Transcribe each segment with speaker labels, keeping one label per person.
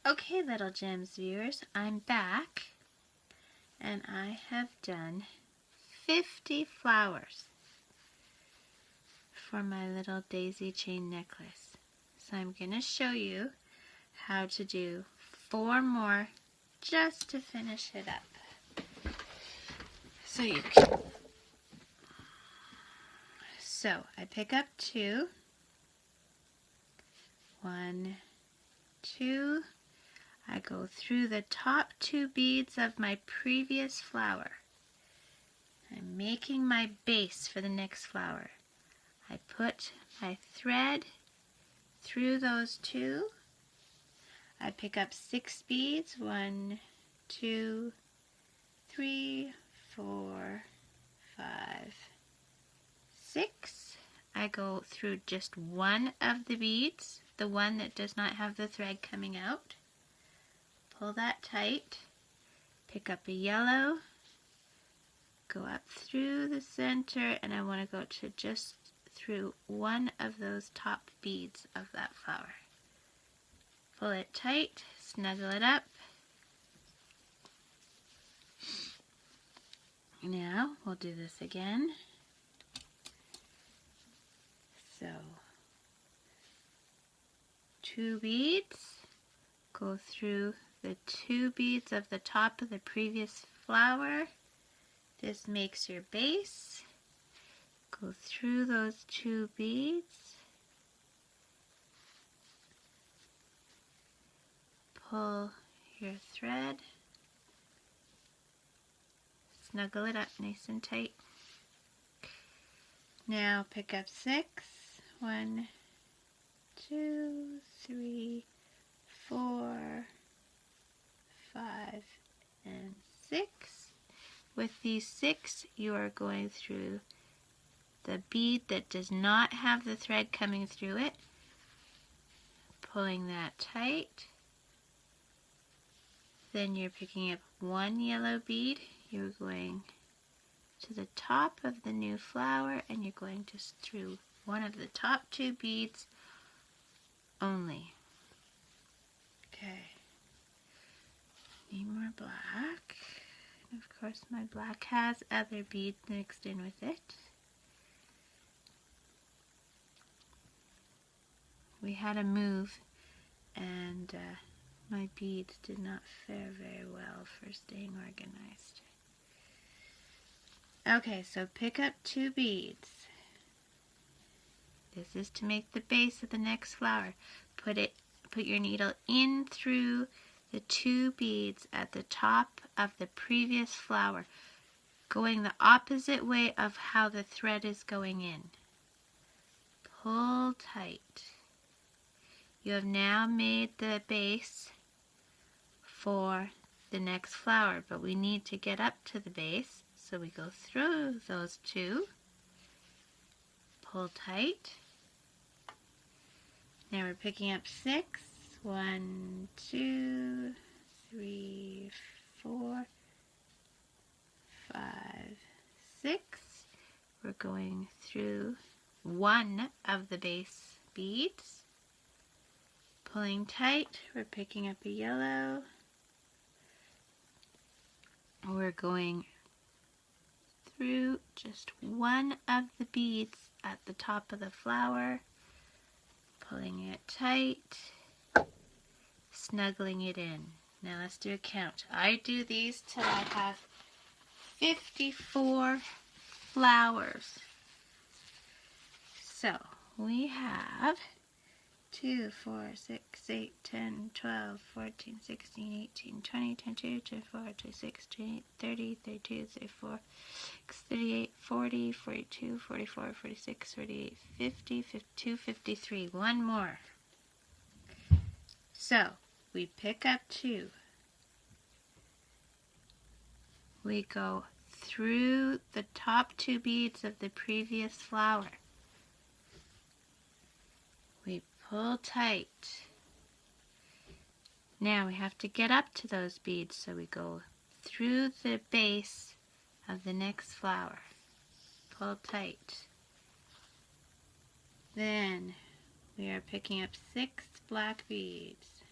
Speaker 1: Okay, Little Gems viewers, I'm back and I have done 50 flowers for my little daisy chain necklace. So I'm going to show you how to do 4 more just to finish it up. So I pick up 2, 1, 2. I go through the top 2 beads of my previous flower. I'm making my base for the next flower. I put my thread through those 2. I pick up 6 beads, 1, 2, 3, 4, 5, 6. I go through just one of the beads, the one that does not have the thread coming out. Pull that tight, pick up a yellow, go up through the center, and I want to go to just through one of those top beads of that flower. Pull it tight, snuggle it up. Now we'll do this again. So 2 beads, go through the 2 beads of the top of the previous flower. This makes your base. Go through those 2 beads. Pull your thread. Snuggle it up nice and tight. Now pick up 6. 1, 2, 3, 4, 5, and 6. With these 6, you are going through the bead that does not have the thread coming through it, pulling that tight. Then you're picking up 1 yellow bead, you're going to the top of the new flower, and you're going just through one of the top 2 beads only. Okay, need more black. And of course my black has other beads mixed in with it. We had a move and my beads did not fare very well for staying organized. Okay, so pick up 2 beads. This is to make the base of the next flower. Put your needle in through the 2 beads at the top of the previous flower, going the opposite way of how the thread is going in. Pull tight. You have now made the base for the next flower, but we need to get up to the base, so we go through those 2. Pull tight. Now we're picking up 6. 1, 2, 3, 4, 5, 6. We're going through one of the base beads. Pulling tight, we're picking up a yellow. We're going through just one of the beads at the top of the flower, pulling it tight, snuggling it in. Now let's do a count. I do these till I have 54 flowers. So we have 2, 4, 6, 8, 10, 12, 14, 16, 18, 20, 22, 24, 26, 28, 30, 32, 34, 38, 40, 42, 44, 46, 48, 50, 52, 53. One more. So we pick up 2. We go through the top 2 beads of the previous flower. We pull tight. Now we have to get up to those beads, so we go through the base of the next flower. Pull tight. Then we are picking up 6 black beads.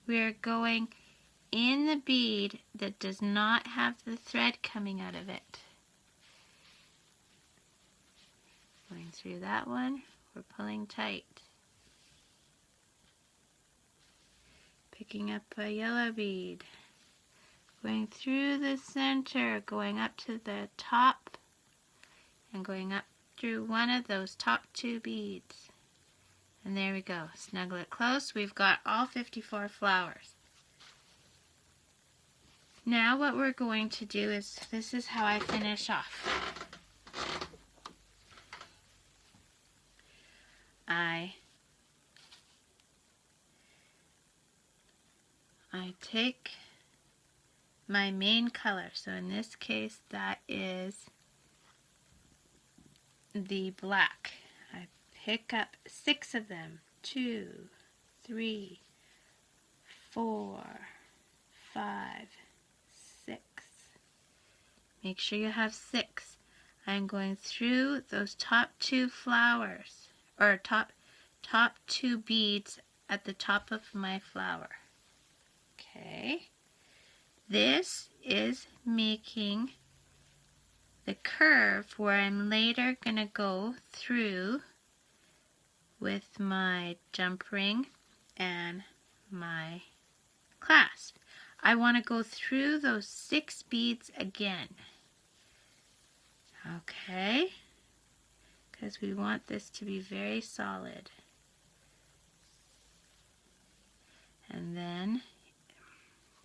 Speaker 1: we're going in the bead that does not have the thread coming out of it. Going through that one, we're pulling tight. Picking up a yellow bead. Going through the center, going up to the top, and going up through one of those top 2 beads. And there we go. Snuggle it close. We've got all 54 flowers. Now what we're going to do is, this is how I finish off. I take my main color, so in this case that is the black. I pick up 6 of them. 2, 3, 4, 5, 6. Make sure you have 6. I'm going through those top 2 flowers, or top 2 beads at the top of my flower. Okay. This is making the curve where I'm later going to go through with my jump ring and my clasp. I want to go through those 6 beads again. Okay? Because we want this to be very solid. And then,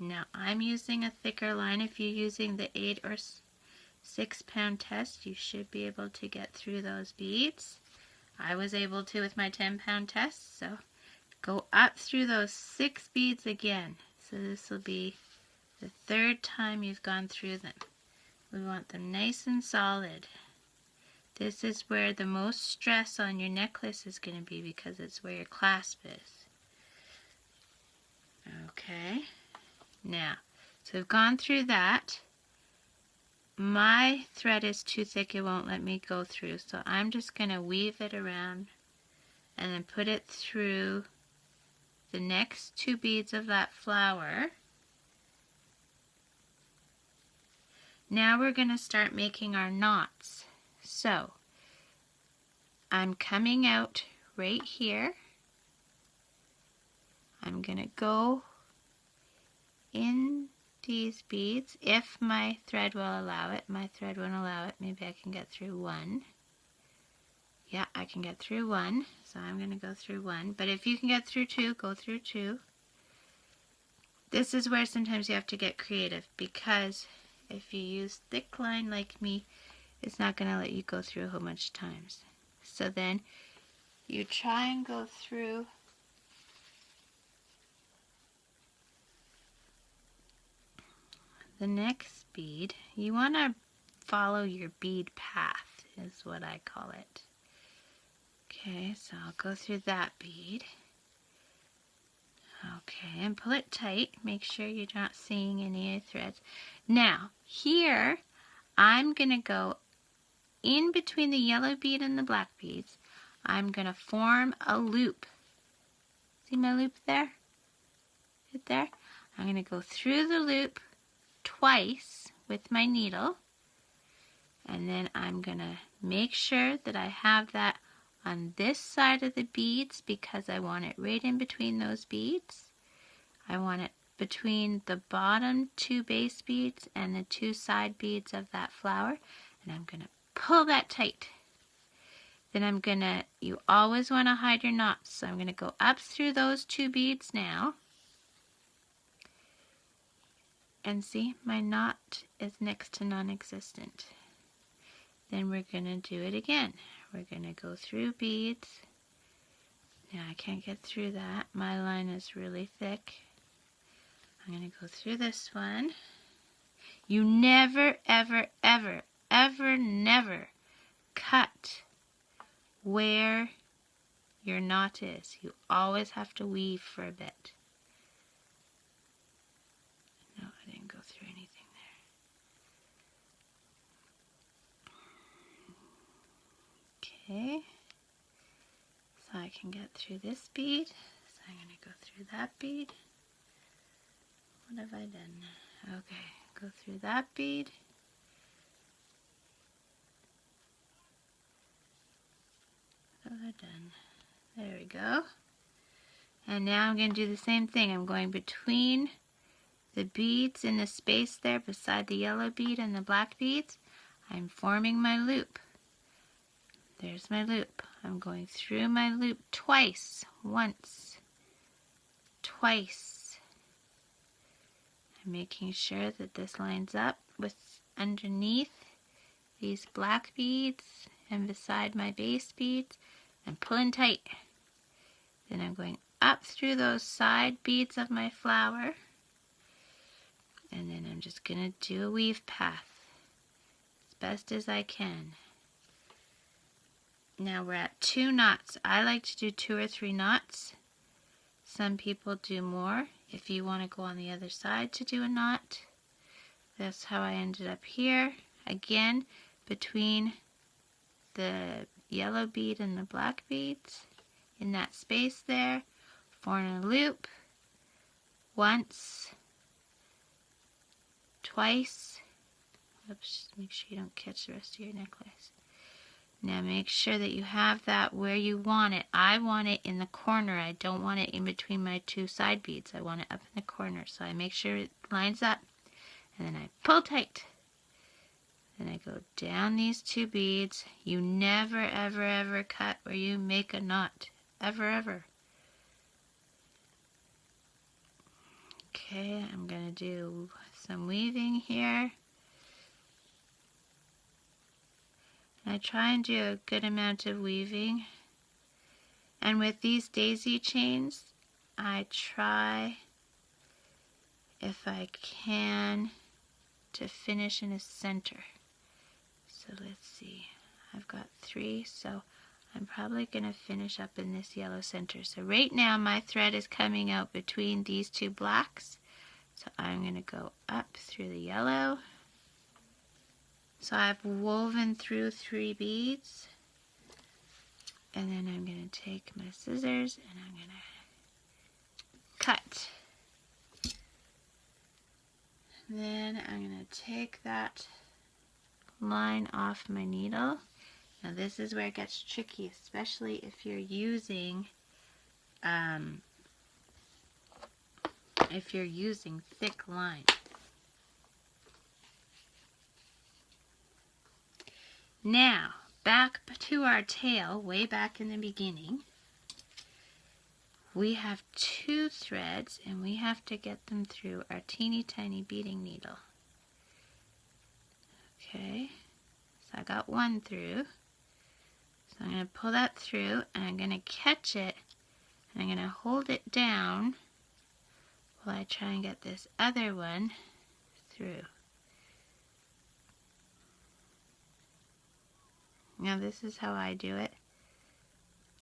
Speaker 1: now I'm using a thicker line. If you're using the 8 or 6 pound test, you should be able to get through those beads. I was able to with my 10 pound test, so go up through those 6 beads again. So this will be the 3rd time you've gone through them. We want them nice and solid. This is where the most stress on your necklace is going to be because it's where your clasp is. Okay, now, so we've gone through that. My thread is too thick, it won't let me go through, so I'm just going to weave it around and then put it through the next 2 beads of that flower. Now we're going to start making our knots. So, I'm coming out right here. I'm going to go in these beads if my thread will allow it. My thread won't allow it. Maybe I can get through 1. Yeah, I can get through 1, so I'm going to go through 1. But if you can get through 2, go through 2. This is where sometimes you have to get creative, because if you use thick line like me, it's not going to let you go through a whole bunch of times. So then you try and go through the next bead. You want to follow your bead path, is what I call it. Okay, so I'll go through that bead. Okay, and pull it tight. Make sure you're not seeing any threads. Now, here, I'm going to go in between the yellow bead and the black beads. I'm going to form a loop. See my loop there? Right there? I'm going to go through the loop twice with my needle, and then I'm going to make sure that I have that on this side of the beads because I want it right in between those beads. I want it between the bottom 2 base beads and the 2 side beads of that flower, and I'm going to pull that tight. Then you always want to hide your knots, so I'm going to go up through those 2 beads now. And see, my knot is next to non-existent. Then we're going to do it again. We're going to go through beads. Now I can't get through that. My line is really thick. I'm going to go through this one. You never, ever, ever, ever, never cut where your knot is. You always have to weave for a bit. No, I didn't go through anything there. Okay, so I can get through this bead, so I'm going to go through that bead. What have I done? Okay, go through that bead. What have I done? There we go. And now I'm going to do the same thing. I'm going between the beads in the space there beside the yellow bead and the black beads. I'm forming my loop. There's my loop. I'm going through my loop twice. Once, twice. I'm making sure that this lines up with underneath these black beads and beside my base beads. I'm pulling tight. Then I'm going up through those side beads of my flower. And then I'm just going to do a weave path as best as I can. Now we're at 2 knots. I like to do 2 or 3 knots. Some people do more. If you want to go on the other side to do a knot, that's how I ended up here. Again, between the yellow bead and the black beads, in that space there, form a loop, once, twice. Oops, make sure you don't catch the rest of your necklace. Now make sure that you have that where you want it. I want it in the corner. I don't want it in between my 2 side beads. I want it up in the corner. So I make sure it lines up. And then I pull tight. Then I go down these 2 beads. You never, ever, ever cut where you make a knot. Ever, ever. Okay, I'm going to do some weaving here. I try and do a good amount of weaving. And with these daisy chains, I try, if I can, to finish in a center. So let's see, I've got 3, so I'm probably going to finish up in this yellow center. So right now my thread is coming out between these 2 blacks. So I'm going to go up through the yellow. So I've woven through 3 beads. And then I'm going to take my scissors and I'm going to cut. Then I'm going to take that line off my needle. Now this is where it gets tricky, especially if you're using thick line. Now, back to our tail, way back in the beginning, we have 2 threads and we have to get them through our teeny tiny beading needle. Okay, so I got 1 through. So I'm going to pull that through and I'm going to catch it and I'm going to hold it down while I try and get this other one through. Now this is how I do it.